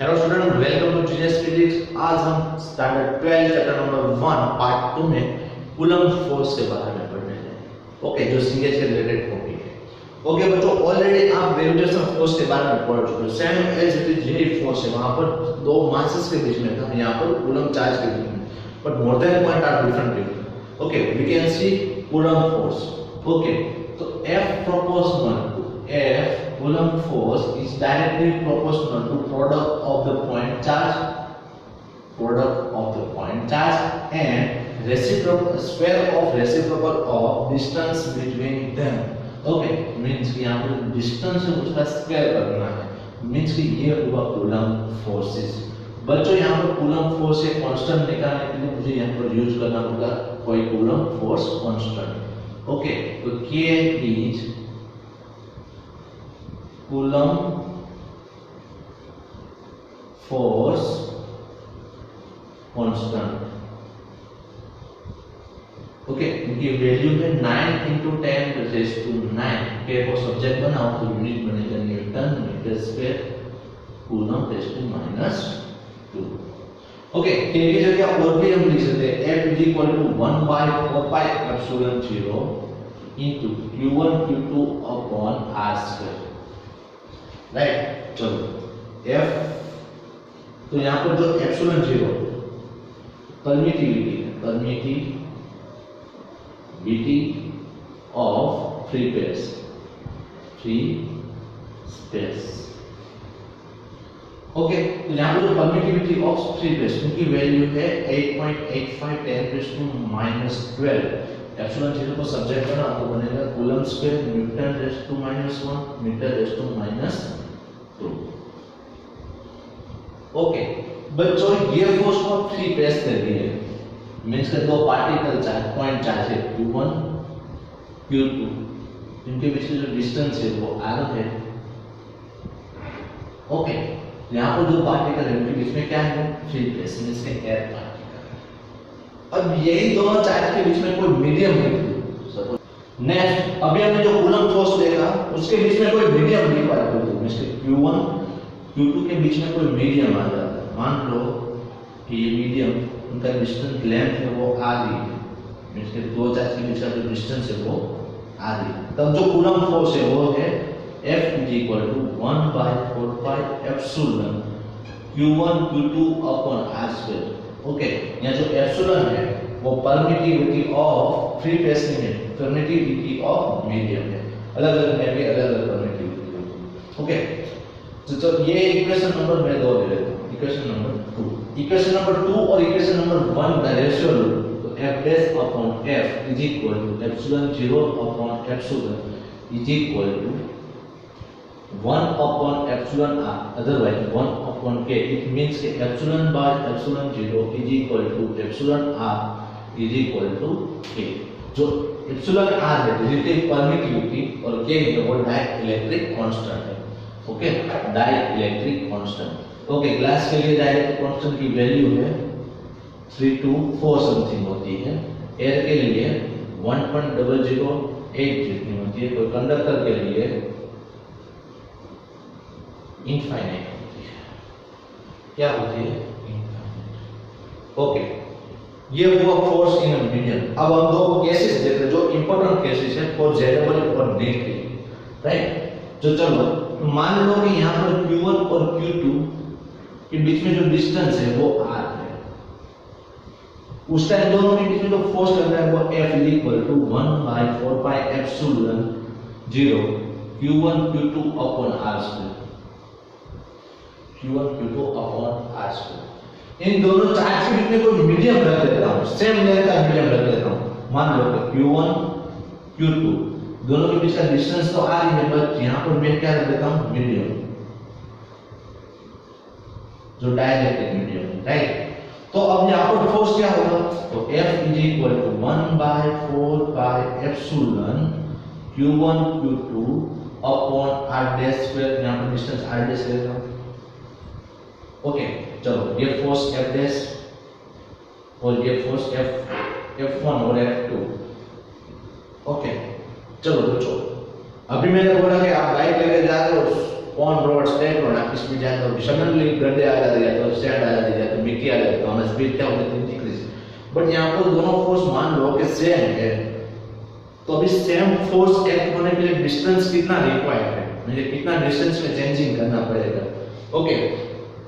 Hello student, welcome to GS physics. आज हम standard 12 chapter number 1 part 2 में coulomb force के बारे में पढ़ने हैं। ओके, जो सीएच से रिलेटेड टॉपिक है। ओके बच्चों, ऑलरेडी आप ग्रेविटेशनल फोर्स के बारे में पढ़ चुके हो। सेम एज इट इज यही फोर्स है, वहां पर दो मासेस के बीच में था, यहां पर कूलम्ब चार्ज के बीच में, but more than point are different. Okay, we can see Coulomb force. Okay, तो F proportional to F Coulomb force is directly proportional to product of the point charge and reciprocal square of reciprocal of distance between them. Okay, means कि यहाँ पर distance है उसका square करना है, means कि ये हुआ Coulomb forces। बच्चों यहाँ पर Coulomb force है constant निकालने के लिए मुझे यहाँ पर यूज करना होगा कोई Coulomb force constant। ओके, तो K is Coulomb force constant। Okay, इनकी वैल्यू है 9 into 10⁻⁹। K को सब्जेक्ट बनाओ तो यूनिट बनेगा newton metre square coulomb (10⁻²). Okay, K की जगह और भी हम लिख सकते हैं F = 1/4πε0 into Q1 Q2 upon R²। Right, चलो F, तो यहाँ पर जो ε0 permittivity of free space. Okay, तो यहाँ पर जो परमिटिविटी ऑफ फ्री स्पेस उनकी वैल्यू है 8.85 10⁻12। ε0 को सब्जेक्ट बना तो बनेगा coulomb square newton (10⁻⁻1 metre (10⁻²). Okay बच्चों, ये फोर्स को फ्री प्रेस कर दिए, मींस के दो पार्टिकल चार्ज पॉइंट चार्ज है Q1 Q2, इनके बीच में जो डिस्टेंस है वो r है। ओके, यहाँ पर जो पार्टिकल है उनके बीच में क्या है, फ्री प्रेस, मींस के एयर पार्टिकल। अब यही दोनों चार्ज के बीच में कोई मीडियम नहीं। नेक्स्ट, अभी हमने जो कूलम्ब फोर्स देखा उसके बीच में कोई मीडियम नहीं पार्टिकल थी, मींस के Q1 Q2 के बीच में कोई मीडियम आ जाता है। मान लो कि ये मीडियम, उनका डिस्टेंस लेंथ है वो r है, मींस के दो चार्ज के बीच का जो डिस्टेंस है वो r है। तब जो कूलम्ब फोर्स है वो है F = 1/4πε Q1 Q2 upon R²। Okay, यहाँ जो एप्सिलॉन है वो परमिटिविटी ऑफ फ्री स्पेस नहीं है, परमिटिविटी ऑफ मीडियम है। अलग अलग में भी अलग अलग परमिटिविटी होगी। ओके, तो ये इक्वेशन नंबर मैं 2 दे देता हूं। इक्वेशन नंबर 2 और इक्वेशन नंबर 1 का रेशियो लो, तो F' upon F is equal to ε0 upon ε is equal to 1 upon epsilon r, otherwise 1 upon k। It means कि epsilon by epsilon 0 is equal to epsilon r is equal to k। जो epsilon r है relative permittivity और k है वो dielectric constant है। Okay, dielectric constant. Okay, glass के लिए dielectric constant की वैल्यू है 324 समथिंग होती है। एयर के लिए 1.008 जितनी होती है। कोई कंडक्टर के लिए इनफाइनाइट होती है। क्या होती है? इनफाइनाइट। ओके, ये हुआ फोर्स इन मीडियम। अब हम दो केसेस देख रहे हैं जो इंपॉर्टेंट केसेस है फॉर जेरेबल और नेट के लिए, राइट। जो चलो मान लो कि यहाँ पर Q1 और Q2 के बीच में जो डिस्टेंस है वो r है। उस टाइम दोनों के बीच में जो फोर्स लग रहा है वो F = 1/4πε0 Q1 Q2 upon R²। इन दोनों चार्ज के बीच में कोई मीडियम रख देता हूं, सेम लेंथ का मीडियम रख देता हूं। मान लो कि Q1 Q2 दोनों के बीच का डिस्टेंस तो r है, बट यहां पर मैं क्या रख देता हूं, मीडियम, जो डाइइलेक्ट्रिक मीडियम है, राइट। तो अब यहां पर फोर्स क्या होगा, तो F = 1/4πε Q1 Q2 upon r²। यहां पर डिस्टेंस r' लेता हूं। ओके, चलो ये फोर्स F' और ये फोर्स F1 और F2। ओके, चलो बच्चों, अभी मैंने बोला कि आप बाइक लेके जा रहे हो ऑन रोड स्टेट रोड आप स्पीड जाए तो सडनली गड्ढे आ जाते हैं तो स्टैंड आ जाती है तो मिट्टी आ जाती है तो हमारी स्पीड क्या होती है डिक्रीज। बट यहाँ पर दोनों फोर्स मान लो कि सेम है तो अभी सेम फोर्स एक्ट होने के लिए डिस्टेंस कितना रिक्वायर्ड है, मुझे कितना डिस्टेंस में चेंजिंग करना पड़ेगा। ओके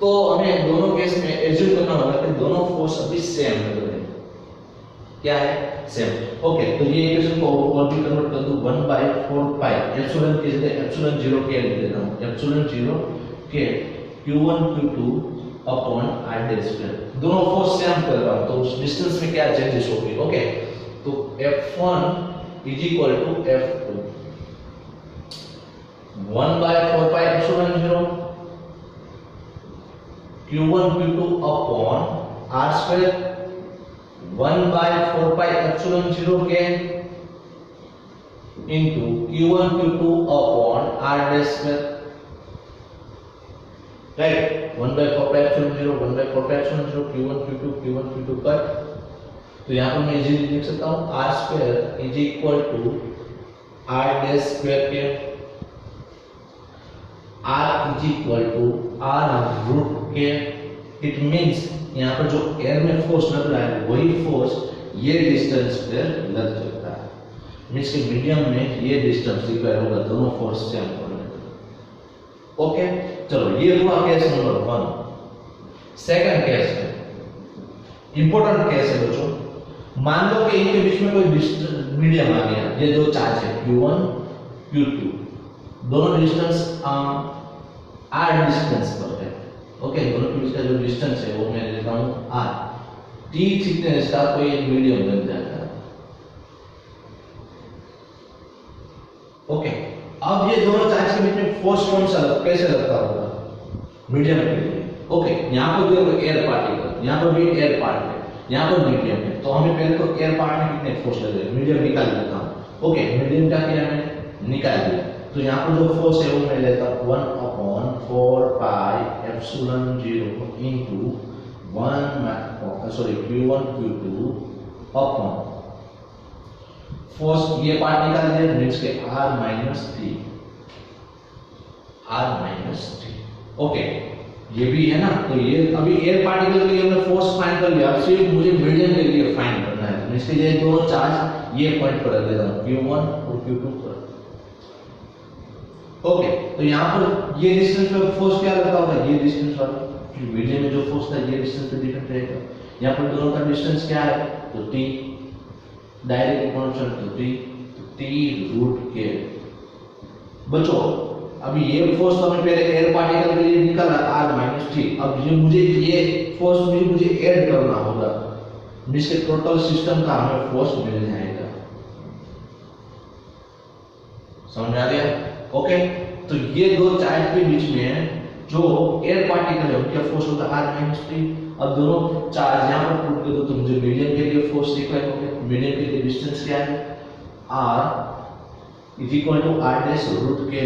तो हमें दोनों केस में एज्यूम करना होगा कि दोनों फोर्स अभी सेम है, क्या है सेम। ओके तो ये इक्वेशन को और भी कन्वर्ट कर दूं 1/4 पाई एप्सिलॉन की जगह एप्सिलॉन 0 के लिख देता हूं एप्सिलॉन 0 के q1 q2 upon r dash square. दोनों फोर्स सेम कर रहा हूं तो उस डिस्टेंस में क्या चेंजेस होगी। ओके तो f1 is equal to f2 1/4 pi epsilon 0 q1 q2 upon r square 1/4 pi epsilon 0 के into q1 q2 upon r dash square, right 1/4 pi epsilon 0 1/4 pi epsilon 0 q1 q2 cut. तो यहाँ पर मैं easily लिख सकता हूँ r square is equal to r dash square के r is equal to r root के। इट मींस यहाँ पर जो एयर में फोर्स लग रहा है वही फोर्स ये डिस्टेंस पर लग सकता है, मींस के मीडियम में ये डिस्टेंस रिक्वायर होगा दोनों फोर्स सेम होने के। ओके चलो ये हुआ केस नंबर 1। सेकंड केस है इंपॉर्टेंट केस है बच्चों। मान लो कि इनके बीच में कोई मीडियम आ गया, ये दो चार्ज है q1 q2 दोनों डिस्टेंस r डिस्टेंस पर है। ओके दोनों के बीच का जो डिस्टेंस है वो मैं लेता हूं r t थिकनेस का कोई एक मीडियम बन जाता है। ओके अब ये दोनों चार्ज के बीच में फोर्स कौन सा कैसे लगता होगा मीडियम के लिए। ओके यहाँ पर देखो एयर पार्टिकल, यहाँ पर भी एयर पार्ट है, यहाँ पर मीडियम है, तो हमें पहले तो एयर पार्ट में कितने फोर्स लगेगा मीडियम निकाल लेता हूँ। ओके मीडियम का किया मैंने निकाल दिया, तो यहाँ पर जो फोर्स है वो मैं लेता हूँ 1/4 pi epsilon 0 into 1 q1 q2 upon force ये पार्ट निकाल दिया मींस के r माइनस t। ओके ये भी है ना, तो ये अभी एयर पार्टिकल के लिए हमने फोर्स फाइंड कर लिया, अब सिर्फ मुझे मीडियम के लिए फाइंड करना है। मींस के ये दोनों चार्ज ये पॉइंट पर रख देता हूं q1 और q2 पर। ओके तो यहाँ पर ये डिस्टेंस पे फोर्स क्या लगता होगा ये डिस्टेंस वाला मीडियम में जो फोर्स था ये डिस्टेंस पे डिपेंड रहेगा। यहाँ पर दोनों का डिस्टेंस क्या है तो t डायरेक्ट कांस्टेंट तो t रूट के। बच्चों अभी ये फोर्स तो हमें पहले एयर पार्टिकल के लिए निकाला r माइनस t, अब ये फोर्स मुझे ऐड करना होगा, जिसके टोटल सिस्टम का हमें फोर्स मिल जाएगा। समझ आ गया। ओके तो ये दो चार्ज के बीच में जो एयर पार्टिकल है उनका फोर्स होगा r माइनस t। अब दोनों चार्ज यहाँ पर पुट कर दो तो मुझे मीडियम के लिए फोर्स रिक्वायर होगा। मीडियम के लिए डिस्टेंस क्या है r is equal to r dash root के,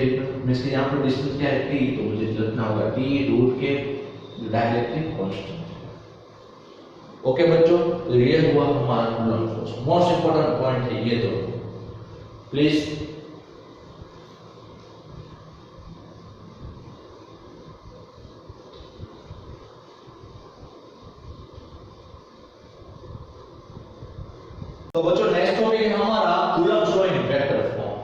मींस के यहाँ पर डिस्टेंस क्या है t, तो मुझे लिखना होगा t रूट के डाइलेक्ट्रिक कांस्टेंट। ओके बच्चों तो ये हुआ हमारा coulomb force. Most important point है ये, तो प्लीज तो बच्चों नेक्स्ट टॉपिक है हमारा coulomb law in vector form.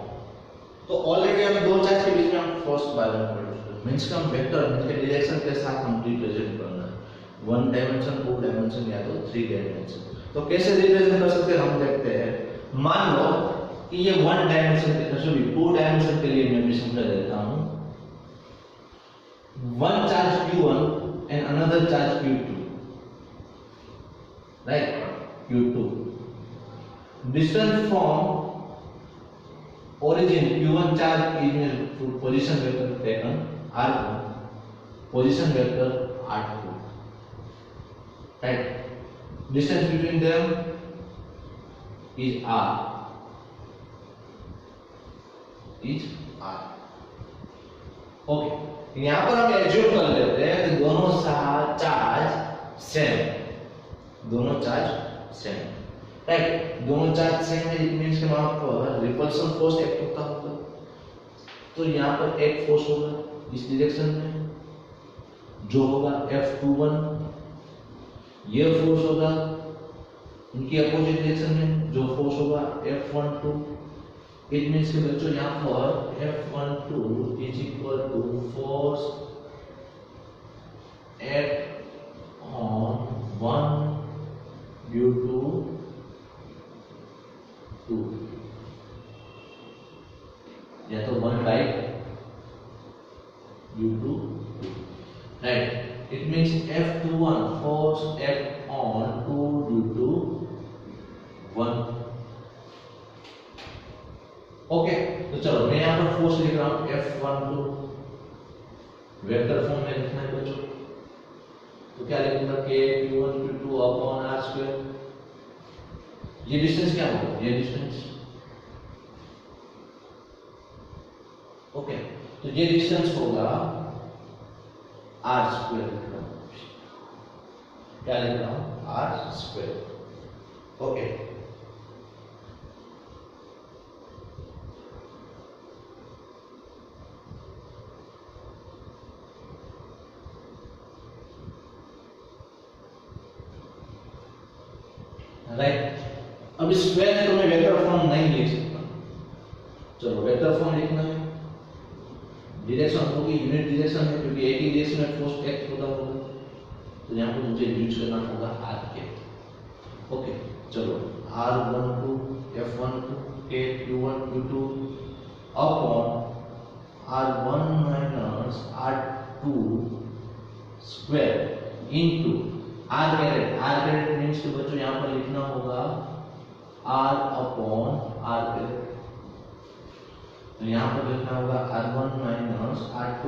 तो ऑलरेडी हमें दो चार्ज के बीच में हम फोर्स के बारे में पढ़ चुके हैं, मींस का हम वेक्टर के डायरेक्शन के साथ हम रिप्रेजेंट करना है 1 डायमेंशन 2 डायमेंशन या तो 3 डायमेंशन। तो कैसे रिप्रेजेंट कर सकते हैं हम देखते हैं। मान लो कि ये 1 डायमेंशन के सॉरी 2 डायमेंशन के लिए मैं भी समझा देता हूं। One charge q1 and another charge q2, right q2 distance from origin q1 charge is position vector taken r1 position vector r2, right distance between them is r okay यहाँ पर हम एज्यूम कर लेते हैं कि दोनों चार्ज सेम राइट, दोनों charge same है, इट मींस कि वहां पर रिपल्शन फोर्स एक्ट होता होगा। तो यहाँ पर एक फोर्स होगा इस डायरेक्शन में जो होगा F21, ये फोर्स होगा उनकी अपोजिट डायरेक्शन में जो फोर्स होगा F12। इट मींस कि बच्चों यहाँ पर F12 is equal to force act on 1 due to 2, या तो 1 by due to 2, right. It means F21 force act on 2 due to 1। Okay, तो चलो मैं यहाँ पर फोर्स लिख रहा हूँ F12 वेक्टर फॉर्म में लिखना है बच्चों। तो क्या लिखूंगा K Q1 Q2 upon R square. ये डिस्टेंस क्या होगा, ये डिस्टेंस, ओके, तो ये डिस्टेंस होगा R स्क्वायर। क्या लिख रहा हूं, R स्क्वायर। Okay, right. अब स्क्वायर है तो मैं वेक्टर फॉर्म नहीं लिख सकता। चलो वेक्टर फॉर्म लिखना है, डायरेक्शन होगी यूनिट डायरेक्शन है क्योंकि एक ही डायरेक्शन में फोर्स एक्ट होता होगा, तो यहाँ पर मुझे यूज करना होगा R के। ओके, चलो R12 F12 K Q1 Q2 upon R1 minus R2 square into R caret means कि बच्चों यहाँ पर लिखना होगा R अपॉन R कैरेट। तो यहाँ पर लिखना होगा R1 माइनस R2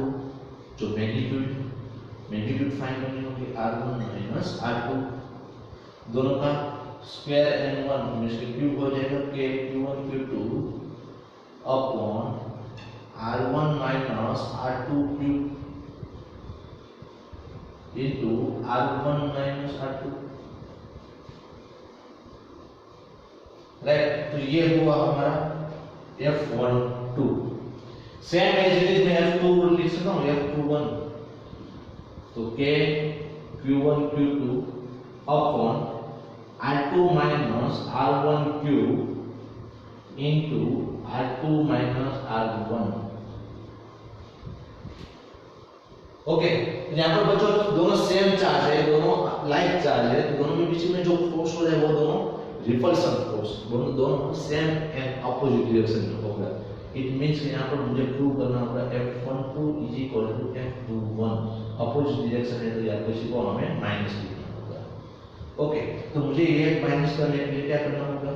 जो मैग्नीट्यूड फाइंड करनी होगी R1 माइनस R2, दोनों का स्क्वायर n1 मींस कि क्यूब हो जाएगा K Q1 Q2 upon R1 minus R2 cube into R1 minus R2, right. तो ये हुआ हमारा F12। Same as it is मैं F2 लिख सकता हूँ F21, तो K Q1 Q2 upon R2 minus R1 cube into R2 minus R1। Okay, यहाँ पर बच्चों दोनों सेम चार्ज है, दोनों लाइक चार्ज है, तो दोनों के बीच में जो फोर्स हो रहा है वो दोनों रिपल्सन फोर्स, दोनों सेम एंड अपोजिट डायरेक्शन में होगा। इट मींस कि यहाँ पर मुझे प्रूव करना होगा F12 is equal to F21, opposite direction है तो या तो इसी को हमें माइनस लिखना होगा। ओके, तो मुझे ये माइनस करने के लिए क्या करना होगा,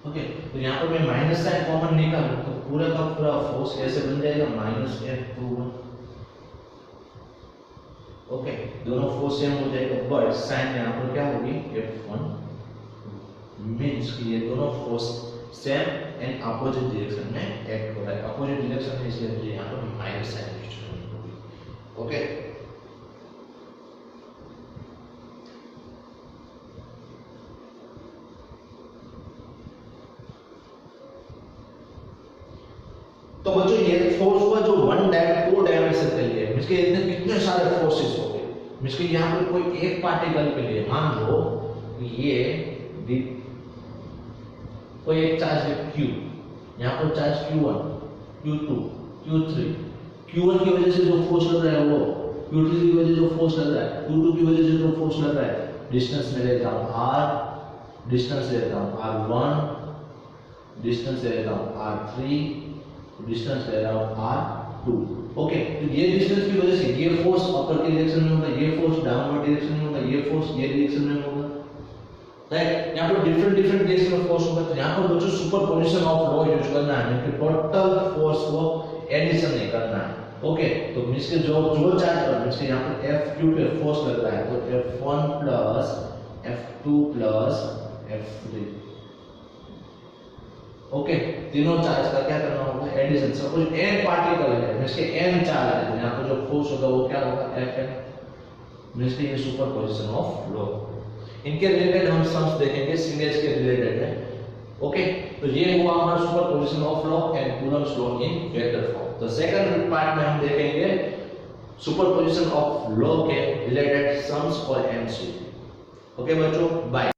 ओके, तो यहाँ पर मैं माइनस साइन कॉमन निकालूं तो पूरा का पूरा फोर्स कैसे बन जाएगा माइनस F21। ओके, दोनों फोर्स सेम हो जाएगा बट साइन यहाँ पर क्या होगी F1, मींस कि ये दोनों force same and opposite direction में एक्ट हो रहा है। अपोजिट डायरेक्शन में इसलिए मुझे यहाँ पर माइनस साइन यूज करनी होगी। ओके, तो बच्चों ये फोर्स हुआ जो 2 डायमेंशन के लिए, मींस के इतने कितने सारे फोर्सेस हो गए, मींस के यहाँ पर कोई एक पार्टिकल के लिए मान लो ये कोई एक चार्ज है Q, यहाँ पर charge Q1 Q2 Q3, Q1 की वजह से जो फोर्स लग रहा है वो, Q3 की वजह से जो फोर्स लग रहा है, Q2 की वजह से जो फोर्स लग रहा है, डिस्टेंस में लेता हूँ R, डिस्टेंस लेता हूँ R1, डिस्टेंस लेता हूँ R3, डिस्टेंस ले रहा हूं R2। ओके, तो ये डिस्टेंस की वजह से ये फोर्स अपर के डायरेक्शन में होगा, ये फोर्स डाउनवर्ड डायरेक्शन में होगा, ये फोर्स ये डायरेक्शन में होगा, राइट। यहाँ पर डिफरेंट डायरेक्शन में फोर्स होगा, तो यहाँ पर बच्चों सुपरपोजिशन ऑफ लॉ यूज करना है, कि टोटल फोर्स को एडिशन नहीं करना है। ओके, तो मींस के जो चार्ज पर मींस के यहाँ पर F2 पे फोर्स लग रहा है तो F1 plus F2 plus F3। Okay, तीनों चार्ज का क्या करना होगा एडिशन। सपोज n पार्टिकल है मींस के n चार्ज है, तो यहाँ पर जो फोर्स होगा वो क्या होगा Fn, मींस के ये सुपरपोजिशन ऑफ लॉ। इनके रिलेटेड हम सम्स देखेंगे, सिंगल्स के रिलेटेड है। ओके, तो ये हुआ हमारा superposition of law and Coulomb's law in vector form. तो सेकंड पार्ट में हम देखेंगे सुपरपोजिशन ऑफ लॉ के रिलेटेड सम्स और एमसीक्यू। ओके बच्चों, बाय।